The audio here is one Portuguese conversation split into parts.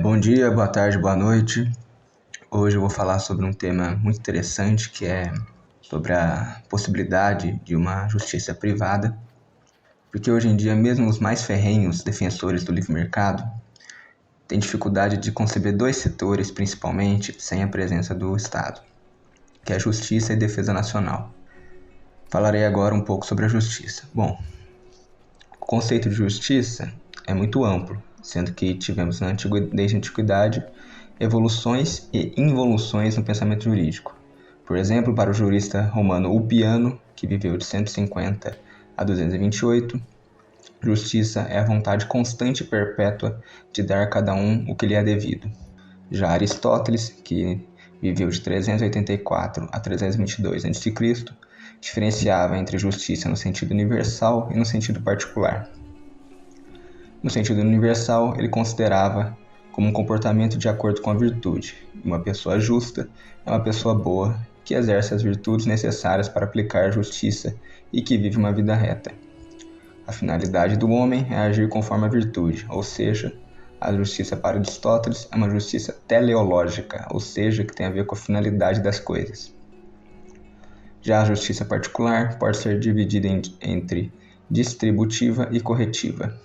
Bom dia, boa tarde, boa noite. Hoje eu vou falar sobre um tema muito interessante que é sobre a possibilidade de uma justiça privada, porque hoje em dia mesmo os mais ferrenhos defensores do livre mercado têm dificuldade de conceber dois setores principalmente sem a presença do Estado, que é a Justiça e Defesa Nacional. Falarei agora um pouco sobre a justiça. Bom, o conceito de justiça é muito amplo, sendo que tivemos desde a antiguidade evoluções e involuções no pensamento jurídico. Por exemplo, para o jurista romano Ulpiano, que viveu de 150 a 228, justiça é a vontade constante e perpétua de dar a cada um o que lhe é devido. Já Aristóteles, que viveu de 384 a 322 a.C., diferenciava entre justiça no sentido universal e no sentido particular. No sentido universal, ele considerava como um comportamento de acordo com a virtude. Uma pessoa justa é uma pessoa boa, que exerce as virtudes necessárias para aplicar a justiça e que vive uma vida reta. A finalidade do homem é agir conforme a virtude, ou seja, a justiça para Aristóteles é uma justiça teleológica, ou seja, que tem a ver com a finalidade das coisas. Já a justiça particular pode ser dividida entre distributiva e corretiva.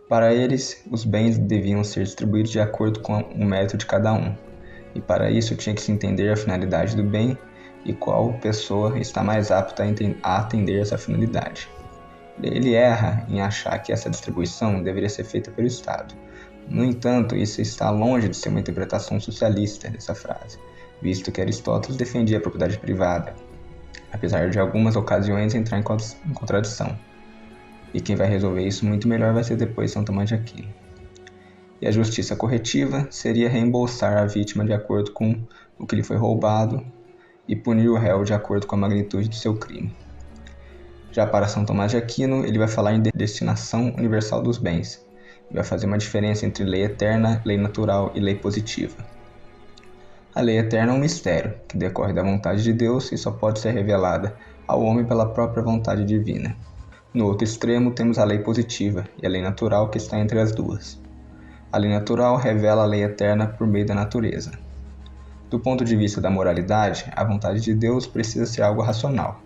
Para eles, os bens deviam ser distribuídos de acordo com o mérito de cada um, e para isso tinha que se entender a finalidade do bem e qual pessoa está mais apta a atender essa finalidade. Ele erra em achar que essa distribuição deveria ser feita pelo Estado. No entanto, isso está longe de ser uma interpretação socialista dessa frase, visto que Aristóteles defendia a propriedade privada, apesar de algumas ocasiões entrar em contradição. E quem vai resolver isso muito melhor vai ser depois São Tomás de Aquino. E a justiça corretiva seria reembolsar a vítima de acordo com o que lhe foi roubado e punir o réu de acordo com a magnitude do seu crime. Já para São Tomás de Aquino, ele vai falar em destinação universal dos bens. Ele vai fazer uma diferença entre lei eterna, lei natural e lei positiva. A lei eterna é um mistério, que decorre da vontade de Deus e só pode ser revelada ao homem pela própria vontade divina. No outro extremo, temos a lei positiva e a lei natural que está entre as duas. A lei natural revela a lei eterna por meio da natureza. Do ponto de vista da moralidade, a vontade de Deus precisa ser algo racional.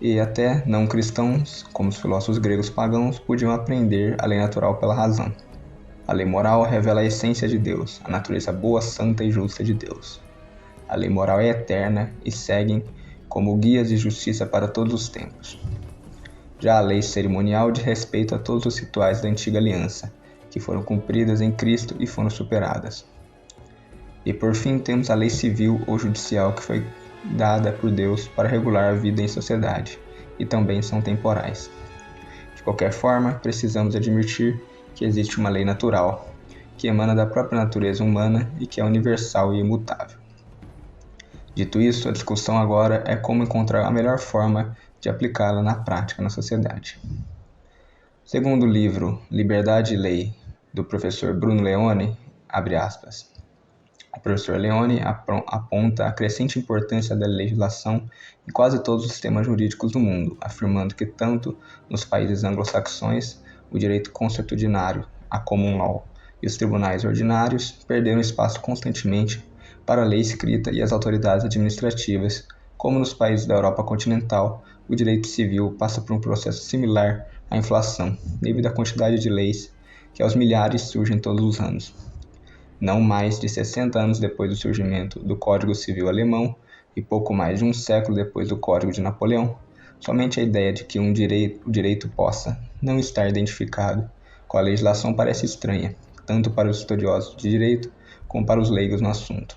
E até não cristãos, como os filósofos gregos pagãos, podiam aprender a lei natural pela razão. A lei moral revela a essência de Deus, a natureza boa, santa e justa de Deus. A lei moral é eterna e segue como guias de justiça para todos os tempos. Já a lei cerimonial diz respeito a todos os rituais da antiga aliança, que foram cumpridas em Cristo e foram superadas. E por fim temos a lei civil ou judicial que foi dada por Deus para regular a vida em sociedade, e também são temporais. De qualquer forma, precisamos admitir que existe uma lei natural, que emana da própria natureza humana e que é universal e imutável. Dito isso, a discussão agora é como encontrar a melhor forma de aplicá-la na prática na sociedade. Segundo o livro Liberdade e Lei, do professor Bruno Leone, abre aspas, o professor Leone aponta a crescente importância da legislação em quase todos os sistemas jurídicos do mundo, afirmando que tanto nos países anglo-saxões, o direito consuetudinário, a common law, e os tribunais ordinários perderam espaço constantemente para a lei escrita e as autoridades administrativas, como nos países da Europa continental, o direito civil passa por um processo similar à inflação, devido à quantidade de leis que aos milhares surgem todos os anos. Não mais de 60 anos depois do surgimento do Código Civil Alemão e pouco mais de um século depois do Código de Napoleão, somente a ideia de que o direito possa não estar identificado com a legislação parece estranha, tanto para os estudiosos de direito como para os leigos no assunto.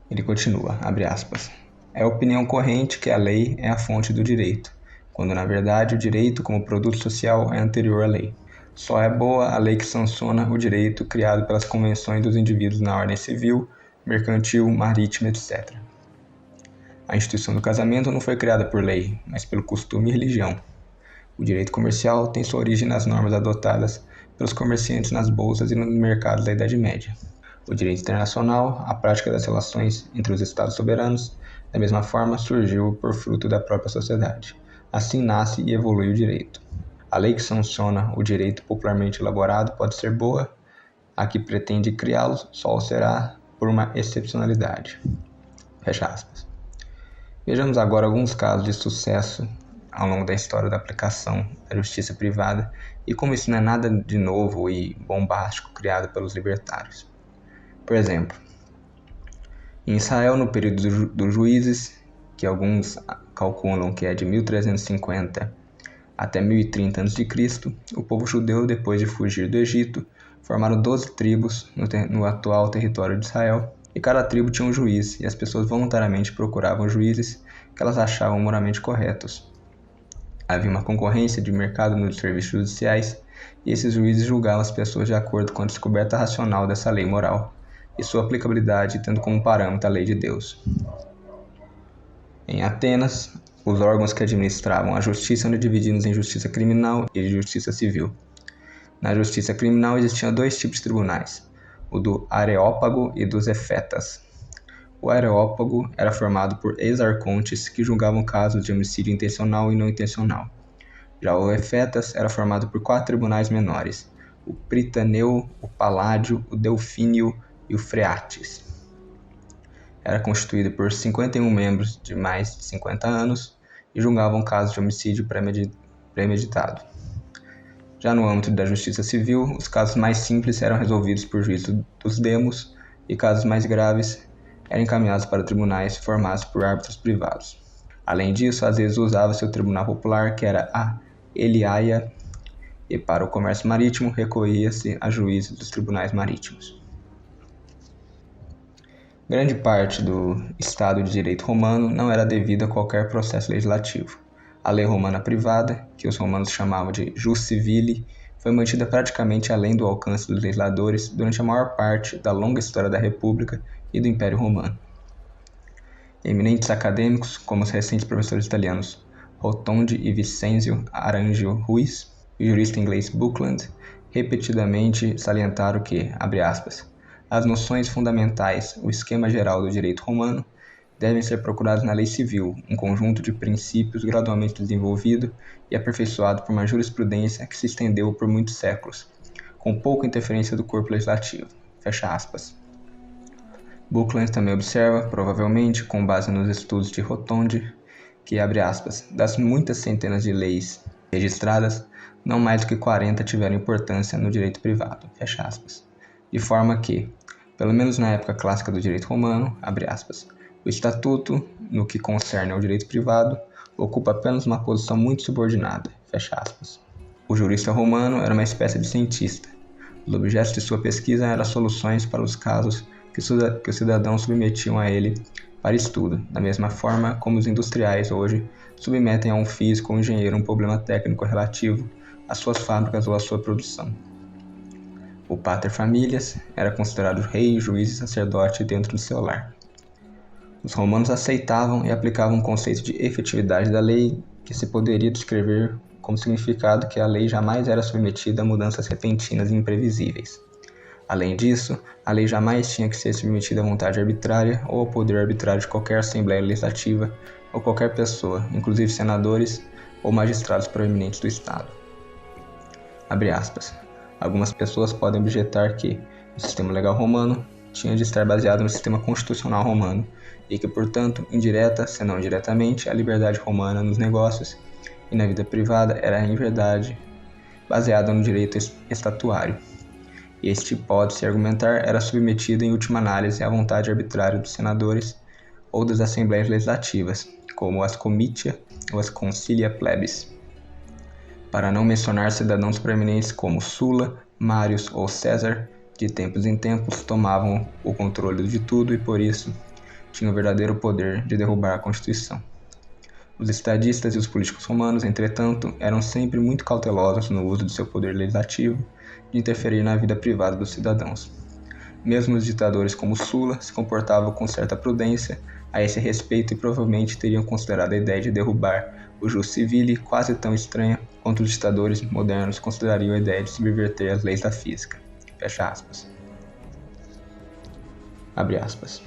Ele continua, abre aspas, é a opinião corrente que a lei é a fonte do direito, quando na verdade o direito como produto social é anterior à lei. Só é boa a lei que sanciona o direito criado pelas convenções dos indivíduos na ordem civil, mercantil, marítima, etc. A instituição do casamento não foi criada por lei, mas pelo costume e religião. O direito comercial tem sua origem nas normas adotadas pelos comerciantes nas bolsas e nos mercados da Idade Média. O direito internacional, a prática das relações entre os Estados soberanos, da mesma forma surgiu por fruto da própria sociedade. Assim nasce e evolui o direito. A lei que sanciona o direito popularmente elaborado pode ser boa, a que pretende criá-lo só o será por uma excepcionalidade. Fecha aspas. Vejamos agora alguns casos de sucesso ao longo da história da aplicação da justiça privada e como isso não é nada de novo e bombástico criado pelos libertários. Por exemplo, em Israel, no período dos juízes, que alguns calculam que é de 1350 até 1030 a.C., o povo judeu, depois de fugir do Egito, formaram 12 tribos no atual território de Israel, e cada tribo tinha um juiz, e as pessoas voluntariamente procuravam juízes que elas achavam moralmente corretos. Havia uma concorrência de mercado nos serviços judiciais, e esses juízes julgavam as pessoas de acordo com a descoberta racional dessa lei moral, e sua aplicabilidade tendo como parâmetro a lei de Deus. Em Atenas, os órgãos que administravam a justiça eram divididos em justiça criminal e justiça civil. Na justiça criminal existiam dois tipos de tribunais, o do Areópago e dos Efetas. O Areópago era formado por ex-arcontes que julgavam casos de homicídio intencional e não intencional. Já o Efetas era formado por 4 tribunais menores, o Pritaneu, o Paládio, o Delfínio e o Freates. Era constituído por 51 membros de mais de 50 anos e julgavam casos de homicídio premeditado. Já no âmbito da justiça civil, os casos mais simples eram resolvidos por juízes dos demos e casos mais graves eram encaminhados para tribunais formados por árbitros privados. Além disso, às vezes usava-se o tribunal popular, que era a Eliaia, e para o comércio marítimo recorria-se a juízes dos tribunais marítimos. Grande parte do Estado de Direito romano não era devida a qualquer processo legislativo. A lei romana privada, que os romanos chamavam de jus civile, foi mantida praticamente além do alcance dos legisladores durante a maior parte da longa história da República e do Império Romano. Eminentes acadêmicos, como os recentes professores italianos Rotondi e Vicenzio Arangio Ruiz, e o jurista inglês Buckland, repetidamente salientaram que, abre aspas, as noções fundamentais, o esquema geral do direito romano, devem ser procurados na lei civil, um conjunto de princípios gradualmente desenvolvido e aperfeiçoado por uma jurisprudência que se estendeu por muitos séculos, com pouca interferência do corpo legislativo. Fecha aspas. Buckland também observa, provavelmente com base nos estudos de Rotondi, que, abre aspas, das muitas centenas de leis registradas, não mais do que 40 tiveram importância no direito privado, fecha aspas. De forma que, pelo menos na época clássica do direito romano, abre aspas, o estatuto, no que concerne ao direito privado, ocupa apenas uma posição muito subordinada, fecha aspas. O jurista romano era uma espécie de cientista. Os objetos de sua pesquisa eram soluções para os casos que os cidadãos submetiam a ele para estudo, da mesma forma como os industriais hoje submetem a um físico ou engenheiro um problema técnico relativo às suas fábricas ou à sua produção. O pater familias era considerado rei, juiz e sacerdote dentro do seu lar. Os romanos aceitavam e aplicavam um conceito de efetividade da lei que se poderia descrever como significado que a lei jamais era submetida a mudanças repentinas e imprevisíveis. Além disso, a lei jamais tinha que ser submetida à vontade arbitrária ou ao poder arbitrário de qualquer assembleia legislativa ou qualquer pessoa, inclusive senadores ou magistrados proeminentes do Estado. Abre aspas. Algumas pessoas podem objetar que o sistema legal romano tinha de estar baseado no sistema constitucional romano e que, portanto, indireta, se não diretamente, a liberdade romana nos negócios e na vida privada era, em verdade, baseada no direito estatuário. E este, pode-se argumentar, era submetido em última análise à vontade arbitrária dos senadores ou das assembleias legislativas, como as comitia ou as concilia plebis. Para não mencionar cidadãos proeminentes como Sula, Marius ou César, de tempos em tempos tomavam o controle de tudo e, por isso, tinham o verdadeiro poder de derrubar a Constituição. Os estadistas e os políticos romanos, entretanto, eram sempre muito cautelosos no uso de seu poder legislativo de interferir na vida privada dos cidadãos. Mesmo os ditadores como Sula se comportavam com certa prudência a esse respeito e provavelmente teriam considerado a ideia de derrubar o jus civile quase tão estranha quanto os ditadores modernos considerariam a ideia de subverter as leis da física. Fecha aspas. Abre aspas.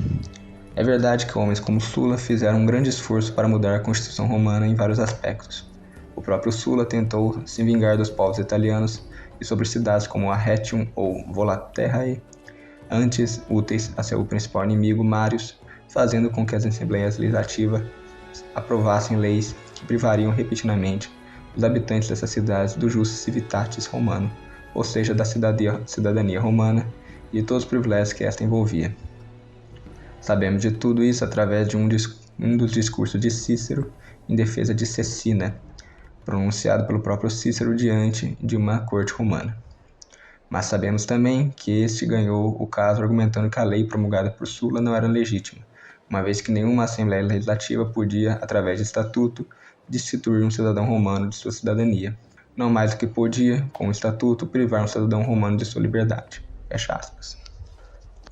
É verdade que homens como Sula fizeram um grande esforço para mudar a Constituição romana em vários aspectos. O próprio Sulla tentou se vingar dos povos italianos e sobre cidades como Arretium ou Volaterrae, antes úteis a seu principal inimigo, Marius, fazendo com que as assembleias legislativas aprovassem leis que privariam repetidamente os habitantes dessas cidades do jus civitatis romano, ou seja, da cidadania romana e de todos os privilégios que esta envolvia. Sabemos de tudo isso através de um dos discursos de Cícero em defesa de Cecina, pronunciado pelo próprio Cícero diante de uma corte romana. Mas sabemos também que este ganhou o caso argumentando que a lei promulgada por Sulla não era legítima, uma vez que nenhuma Assembleia Legislativa podia, através de estatuto, destituir um cidadão romano de sua cidadania, não mais do que podia, com o estatuto, privar um cidadão romano de sua liberdade. Fecha aspas.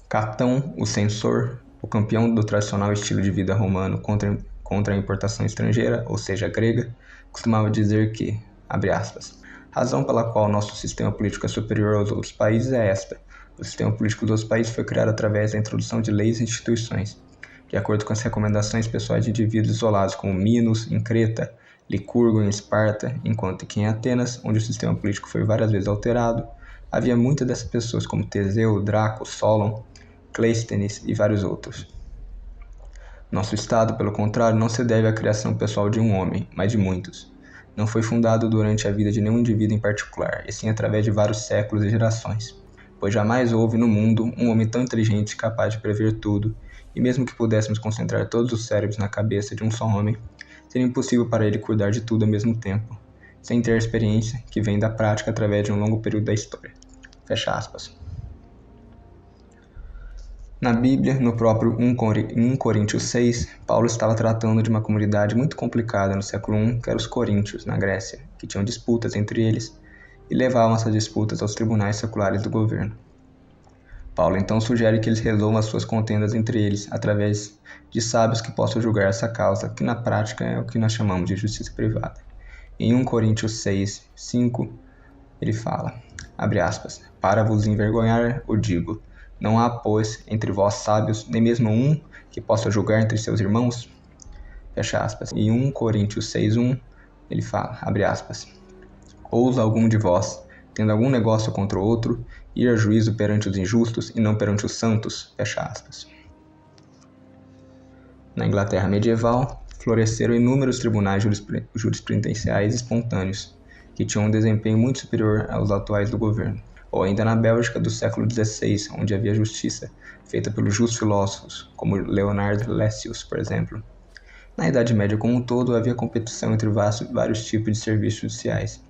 Catão, o censor, o campeão do tradicional estilo de vida romano contra a importação estrangeira, ou seja, grega, costumava dizer que, abre aspas, razão pela qual nosso sistema político é superior aos outros países é esta. O sistema político dos outros países foi criado através da introdução de leis e instituições, de acordo com as recomendações pessoais de indivíduos isolados como Minos, em Creta, Licurgo, em Esparta, enquanto que em Atenas, onde o sistema político foi várias vezes alterado, havia muitas dessas pessoas como Teseu, Draco, Solon, Cleístenes e vários outros. Nosso Estado, pelo contrário, não se deve à criação pessoal de um homem, mas de muitos. Não foi fundado durante a vida de nenhum indivíduo em particular, e sim através de vários séculos e gerações, pois jamais houve no mundo um homem tão inteligente capaz de prever tudo, e mesmo que pudéssemos concentrar todos os cérebros na cabeça de um só homem, seria impossível para ele cuidar de tudo ao mesmo tempo, sem ter a experiência que vem da prática através de um longo período da história. Fecha aspas. Na Bíblia, no próprio 1 Coríntios 6, Paulo estava tratando de uma comunidade muito complicada no século I, que eram os coríntios, na Grécia, que tinham disputas entre eles e levavam essas disputas aos tribunais seculares do governo. Paulo então sugere que eles resolvam as suas contendas entre eles através de sábios que possam julgar essa causa, que na prática é o que nós chamamos de justiça privada. Em 1 Coríntios 6, 5, ele fala, abre aspas, para vos envergonhar, o digo, não há, pois, entre vós sábios, nem mesmo um que possa julgar entre seus irmãos? Fecha aspas. Em 1 Coríntios 6:1, ele fala, abre aspas, ousa algum de vós, tendo algum negócio contra o outro, ir a juízo perante os injustos e não perante os santos? Fecha aspas. Na Inglaterra medieval, floresceram inúmeros tribunais jurisprudenciais espontâneos, que tinham um desempenho muito superior aos atuais do governo. Ou ainda na Bélgica do século XVI, onde havia justiça feita pelos justos filósofos, como Leonard Lessius, por exemplo. Na Idade Média como um todo, havia competição entre vários tipos de serviços judiciais.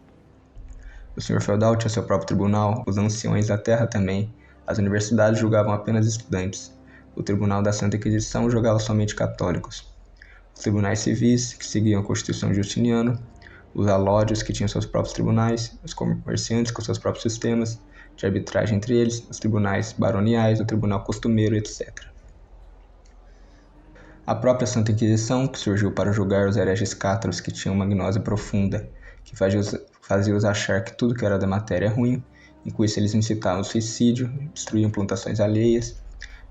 O senhor feudal tinha seu próprio tribunal, os anciões da terra também, as universidades julgavam apenas estudantes, o tribunal da Santa Inquisição julgava somente católicos. Os tribunais civis, que seguiam a Constituição Justiniano, os alódios, que tinham seus próprios tribunais, os comerciantes com seus próprios sistemas de arbitragem entre eles, os tribunais baroniais, o tribunal costumeiro, etc. A própria Santa Inquisição, que surgiu para julgar os hereges cátaros que tinham uma gnose profunda, que fazia-os achar que tudo que era da matéria é ruim, e com isso eles incitavam o suicídio, destruíam plantações alheias,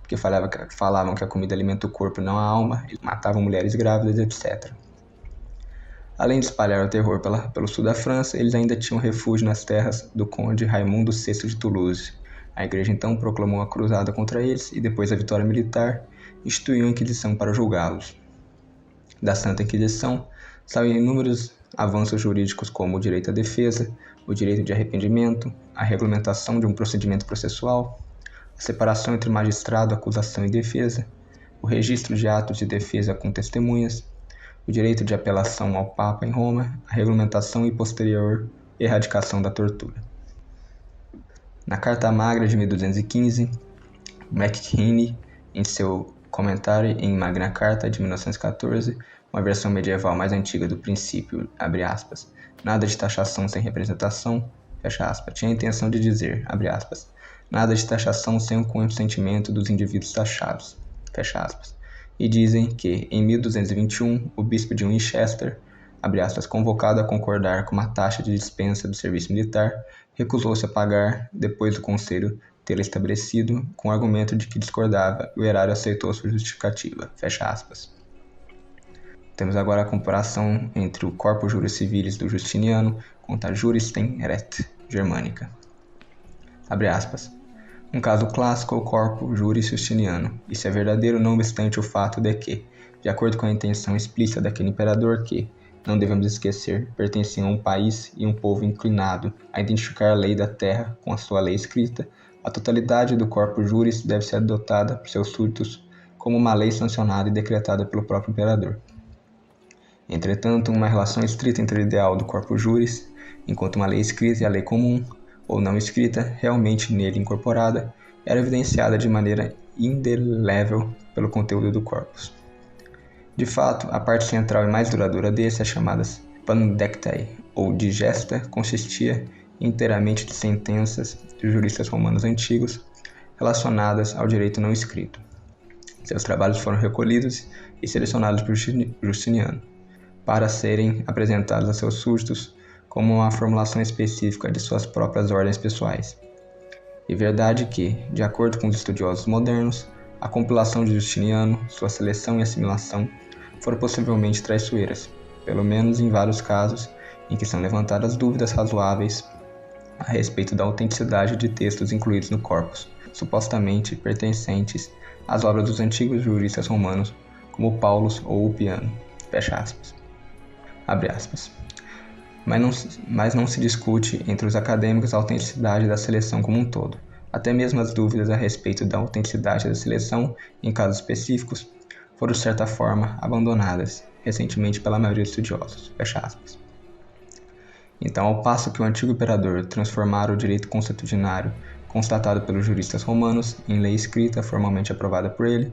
porque falavam que a comida alimenta o corpo e não a alma, e matavam mulheres grávidas, etc. Além de espalhar o terror pelo sul da França, eles ainda tinham refúgio nas terras do conde Raimundo VI de Toulouse. A igreja então proclamou a cruzada contra eles e, depois da vitória militar, instituiu a Inquisição para julgá-los. Da Santa Inquisição saíram inúmeros avanços jurídicos como o direito à defesa, o direito de arrependimento, a regulamentação de um procedimento processual, a separação entre magistrado, acusação e defesa, o registro de atos de defesa com testemunhas, o direito de apelação ao Papa em Roma, a regulamentação e posterior erradicação da tortura. Na Carta Magra de 1215, McKinney, em seu comentário em Magna Carta de 1914, uma versão medieval mais antiga do princípio, abre aspas, nada de taxação sem representação, fecha aspas, tinha a intenção de dizer, abre aspas, nada de taxação sem o consentimento dos indivíduos taxados, fecha aspas. E dizem que, em 1221, o bispo de Winchester, abre aspas, convocado a concordar com uma taxa de dispensa do serviço militar, recusou-se a pagar, depois do conselho tê-la estabelecido, com o argumento de que discordava, e o erário aceitou sua justificativa, fecha aspas. Temos agora a comparação entre o Corpus Juris Civilis do Justiniano contra a Juris Ten Ret germânica. Abre aspas. Um caso clássico é o Corpus Juris Justiniano. Isso é verdadeiro não obstante o fato de que, de acordo com a intenção explícita daquele imperador que, não devemos esquecer, pertenciam a um país e um povo inclinado a identificar a lei da terra com a sua lei escrita, a totalidade do Corpus Juris deve ser adotada por seus súditos como uma lei sancionada e decretada pelo próprio imperador. Entretanto, uma relação estrita entre o ideal do Corpus Juris, enquanto uma lei escrita e a lei comum, ou não escrita, realmente nele incorporada, era evidenciada de maneira indelével pelo conteúdo do corpus. De fato, a parte central e mais duradoura desse, as chamadas Pandectae, ou digesta, consistia inteiramente de sentenças de juristas romanos antigos relacionadas ao direito não escrito. Seus trabalhos foram recolhidos e selecionados por Justiniano, para serem apresentados a seus súditos como uma formulação específica de suas próprias ordens pessoais. É verdade que, de acordo com os estudiosos modernos, a compilação de Justiniano, sua seleção e assimilação foram possivelmente traiçoeiras, pelo menos em vários casos em que são levantadas dúvidas razoáveis a respeito da autenticidade de textos incluídos no corpus, supostamente pertencentes às obras dos antigos juristas romanos, como Paulus ou Ulpiano. Fecha aspas. Abre aspas. Mas não se discute entre os acadêmicos a autenticidade da seleção como um todo. Até mesmo as dúvidas a respeito da autenticidade da seleção, em casos específicos, foram de certa forma abandonadas recentemente pela maioria dos estudiosos. Fecha aspas. Então, ao passo que o antigo imperador transformara o direito consuetudinário constatado pelos juristas romanos em lei escrita formalmente aprovada por ele,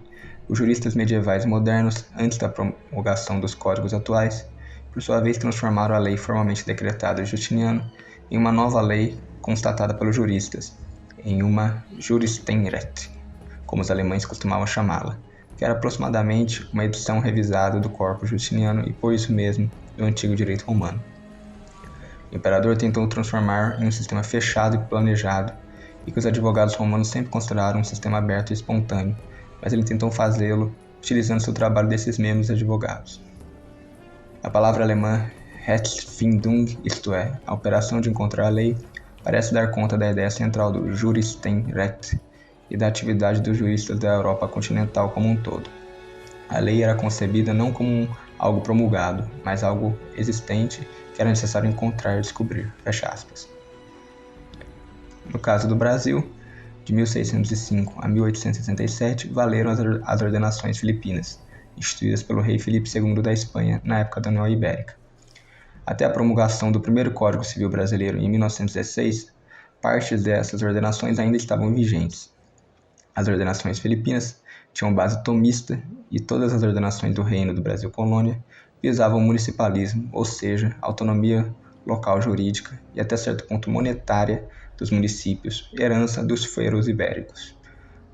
os juristas medievais modernos, antes da promulgação dos códigos atuais, por sua vez transformaram a lei formalmente decretada de Justiniano em uma nova lei constatada pelos juristas, em uma Juris Ten Ret, como os alemães costumavam chamá-la, que era aproximadamente uma edição revisada do Corpus Justiniano e, por isso mesmo, do antigo direito romano. O imperador tentou transformar em um sistema fechado e planejado, e que os advogados romanos sempre consideraram um sistema aberto e espontâneo, mas ele tentou fazê-lo utilizando seu trabalho desses mesmos advogados. A palavra alemã Rechtsfindung, isto é, a operação de encontrar a lei, parece dar conta da ideia central do Juris Ten Ret e da atividade dos juristas da Europa continental como um todo. A lei era concebida não como algo promulgado, mas algo existente que era necessário encontrar e descobrir. Fecha aspas. No caso do Brasil, de 1605 a 1867, valeram as ordenações filipinas, instituídas pelo rei Filipe II da Espanha na época da União Ibérica. Até a promulgação do primeiro Código Civil Brasileiro em 1916, partes dessas ordenações ainda estavam vigentes. As ordenações filipinas tinham base tomista e todas as ordenações do Reino do Brasil Colônia visavam o municipalismo, ou seja, autonomia local jurídica e até certo ponto monetária dos municípios, herança dos fueros ibéricos.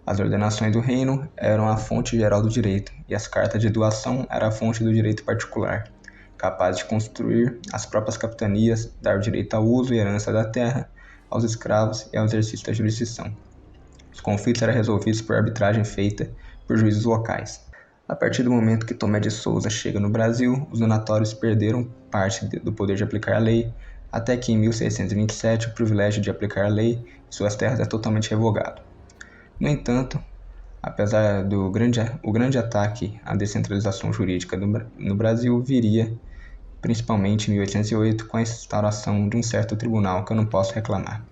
As ordenações do reino eram a fonte geral do direito, e as cartas de doação eram a fonte do direito particular, capaz de construir as próprias capitanias, dar o direito ao uso e herança da terra, aos escravos e ao exercício da jurisdição. Os conflitos eram resolvidos por arbitragem feita por juízes locais. A partir do momento que Tomé de Souza chega no Brasil, os donatórios perderam parte do poder de aplicar a lei, até que em 1627 o privilégio de aplicar a lei em suas terras é totalmente revogado. No entanto, apesar do grande ataque à descentralização jurídica no Brasil viria, principalmente em 1808, com a instauração de um certo tribunal que eu não posso reclamar.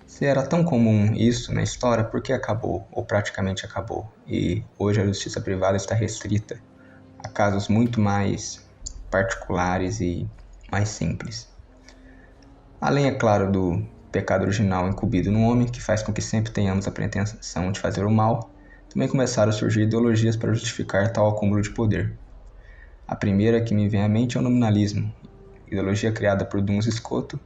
Se era tão comum isso na história, por que acabou, ou praticamente acabou, e hoje a justiça privada está restrita a casos muito mais particulares e mais simples? Além, é claro, do pecado original incumbido no homem, que faz com que sempre tenhamos a pretensão de fazer o mal, também começaram a surgir ideologias para justificar tal acúmulo de poder. A primeira que me vem à mente é o nominalismo, ideologia criada por Duns Scoto,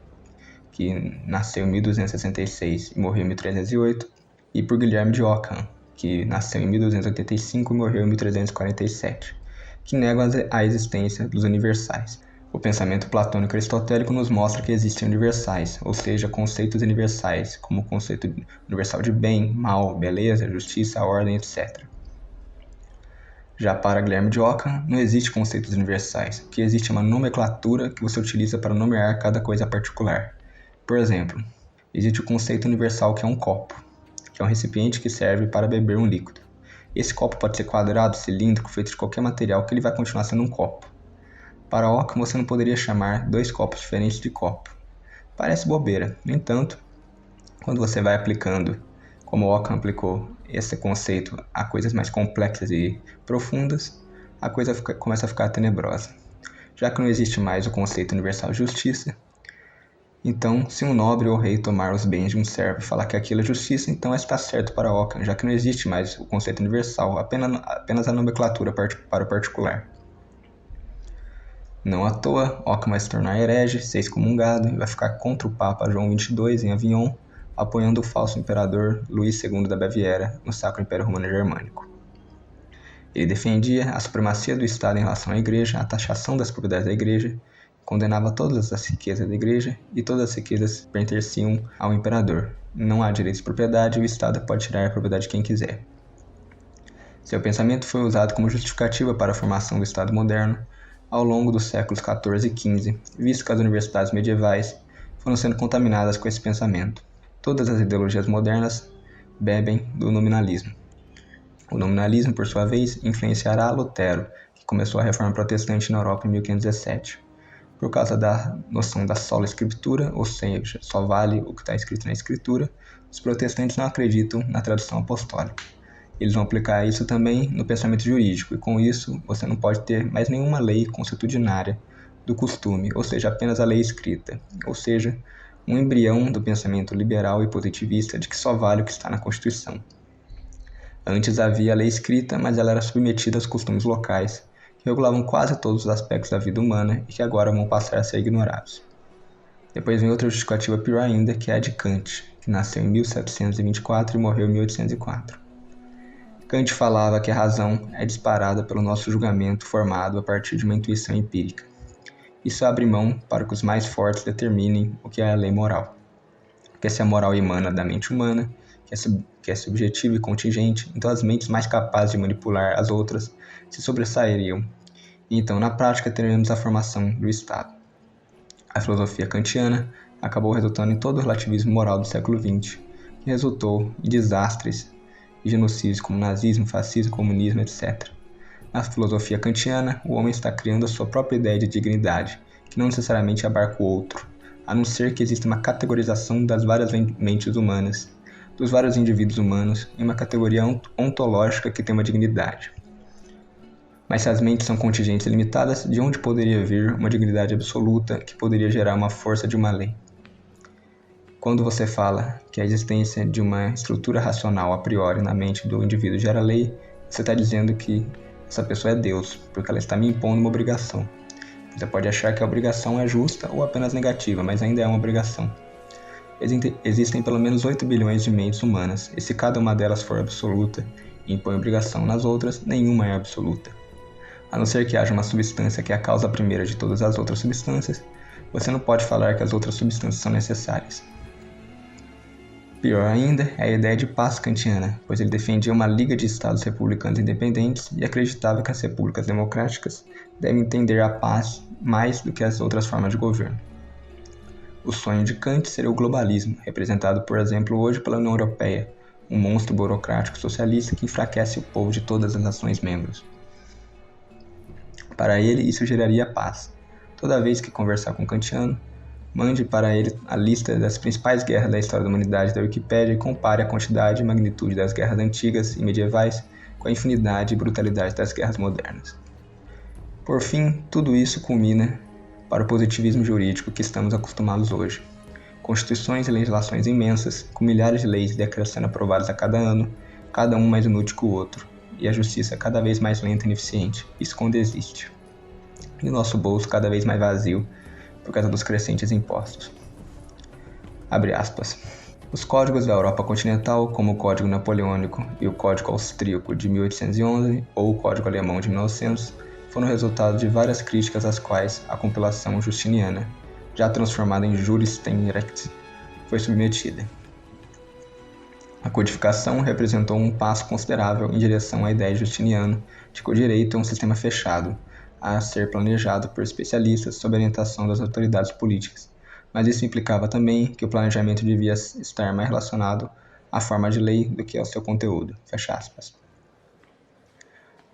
que nasceu em 1266 e morreu em 1308, e por Guilherme de Ockham, que nasceu em 1285 e morreu em 1347, que negam a existência dos universais. O pensamento platônico aristotélico nos mostra que existem universais, ou seja, conceitos universais, como o conceito universal de bem, mal, beleza, justiça, ordem, etc. Já para Guilherme de Ockham, não existe conceitos universais. O que existe é uma nomenclatura que você utiliza para nomear cada coisa particular. Por exemplo, existe o conceito universal que é um copo, que é um recipiente que serve para beber um líquido. Esse copo pode ser quadrado, cilíndrico, feito de qualquer material, que ele vai continuar sendo um copo. Para Ockham, você não poderia chamar dois copos diferentes de copo. Parece bobeira, no entanto, quando você vai aplicando, como Ockham aplicou esse conceito a coisas mais complexas e profundas, a coisa começa a ficar tenebrosa. Já que não existe mais o conceito universal de justiça, então, se um nobre ou rei tomar os bens de um servo e falar que aquilo é justiça, então está certo para Ockham, já que não existe mais o conceito universal, apenas a nomenclatura para o particular. Não à toa, Ockham vai se tornar herege, ser excomungado e vai ficar contra o Papa João XXII em Avignon, apoiando o falso imperador Luís II da Baviera no Sacro Império Romano Germânico. Ele defendia a supremacia do Estado em relação à Igreja, a taxação das propriedades da Igreja, condenava todas as riquezas da Igreja e todas as riquezas pertenciam ao imperador. Não há direitos de propriedade e o Estado pode tirar a propriedade de quem quiser. Seu pensamento foi usado como justificativa para a formação do Estado moderno ao longo dos séculos XIV e XV, visto que as universidades medievais foram sendo contaminadas com esse pensamento. Todas as ideologias modernas bebem do nominalismo. O nominalismo, por sua vez, influenciará Lutero, que começou a reforma protestante na Europa em 1517. Por causa da noção da sola escritura, ou seja, só vale o que está escrito na escritura, os protestantes não acreditam na tradução apostólica. Eles vão aplicar isso também no pensamento jurídico, e com isso você não pode ter mais nenhuma lei consuetudinária do costume, ou seja, apenas a lei escrita, ou seja, um embrião do pensamento liberal e positivista de que só vale o que está na Constituição. Antes havia a lei escrita, mas ela era submetida aos costumes locais, que regulavam quase todos os aspectos da vida humana e que agora vão passar a ser ignorados. Depois vem outra justificativa pior ainda, que é a de Kant, que nasceu em 1724 e morreu em 1804. Kant falava que a razão é disparada pelo nosso julgamento formado a partir de uma intuição empírica. Isso abre mão para que os mais fortes determinem o que é a lei moral. Porque se a moral emana da mente humana, que é subjetiva e contingente, então as mentes mais capazes de manipular as outras se sobressairiam. E então, na prática, teremos a formação do Estado. A filosofia kantiana acabou resultando em todo o relativismo moral do século XX, que resultou em desastres e genocídios como nazismo, fascismo, comunismo, etc. Na filosofia kantiana, o homem está criando a sua própria ideia de dignidade, que não necessariamente abarca o outro, a não ser que exista uma categorização das várias mentes humanas, dos vários indivíduos humanos, em uma categoria ontológica que tem uma dignidade. Mas se as mentes são contingentes e limitadas, de onde poderia vir uma dignidade absoluta que poderia gerar uma força de uma lei? Quando você fala que a existência de uma estrutura racional a priori na mente do indivíduo gera lei, você está dizendo que essa pessoa é Deus, porque ela está me impondo uma obrigação. Você pode achar que a obrigação é justa ou apenas negativa, mas ainda é uma obrigação. Existem pelo menos 8 bilhões de mentes humanas, e se cada uma delas for absoluta e impõe obrigação nas outras, nenhuma é absoluta. A não ser que haja uma substância que é a causa primeira de todas as outras substâncias, você não pode falar que as outras substâncias são necessárias. Pior ainda é a ideia de paz kantiana, pois ele defendia uma liga de estados republicanos independentes e acreditava que as repúblicas democráticas devem entender a paz mais do que as outras formas de governo. O sonho de Kant seria o globalismo, representado, por exemplo, hoje pela União Europeia, um monstro burocrático socialista que enfraquece o povo de todas as nações membros. Para ele, isso geraria paz. Toda vez que conversar com um kantiano, mande para ele a lista das principais guerras da história da humanidade da Wikipédia e compare a quantidade e magnitude das guerras antigas e medievais com a infinidade e brutalidade das guerras modernas. Por fim, tudo isso culmina para o positivismo jurídico que estamos acostumados hoje. Constituições e legislações imensas, com milhares de leis e decretos sendo aprovados a cada ano, cada um mais inútil que o outro, e a justiça cada vez mais lenta e ineficiente, isso quando existe. E o nosso bolso cada vez mais vazio, por causa dos crescentes impostos. Abre aspas. Os códigos da Europa continental, como o Código Napoleônico e o Código Austríaco de 1811 ou o Código Alemão de 1900, foram resultado de várias críticas às quais a compilação justiniana, já transformada em Juris Steinrecht, foi submetida. A codificação representou um passo considerável em direção à ideia de Justiniano de que o direito é um sistema fechado, a ser planejado por especialistas sob a orientação das autoridades políticas, mas isso implicava também que o planejamento devia estar mais relacionado à forma de lei do que ao seu conteúdo. Fecha aspas.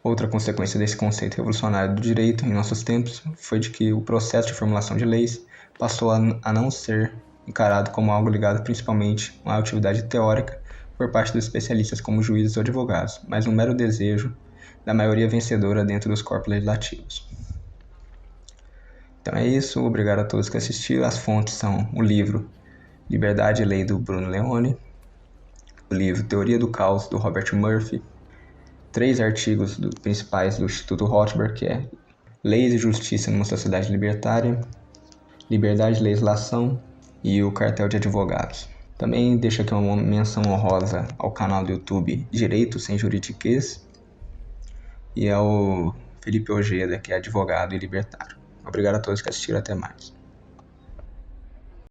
Outra consequência desse conceito revolucionário do direito em nossos tempos foi de que o processo de formulação de leis passou a não ser encarado como algo ligado principalmente a uma atividade teórica por parte dos especialistas como juízes ou advogados, mas um mero desejo da maioria vencedora dentro dos corpos legislativos. Então é isso, obrigado a todos que assistiram. As fontes são o livro Liberdade e Lei, do Bruno Leone, o livro Teoria do Caos, do Robert Murphy, 3 artigos principais do Instituto Rothbard, que é Leis e Justiça numa Sociedade Libertária, Liberdade e Legislação e o Cartel de Advogados. Também deixo aqui uma menção honrosa ao canal do YouTube Direito Sem Juridiquês e ao Felipe Ojeda, que é advogado e libertário. Obrigado a todos que assistiram, até mais.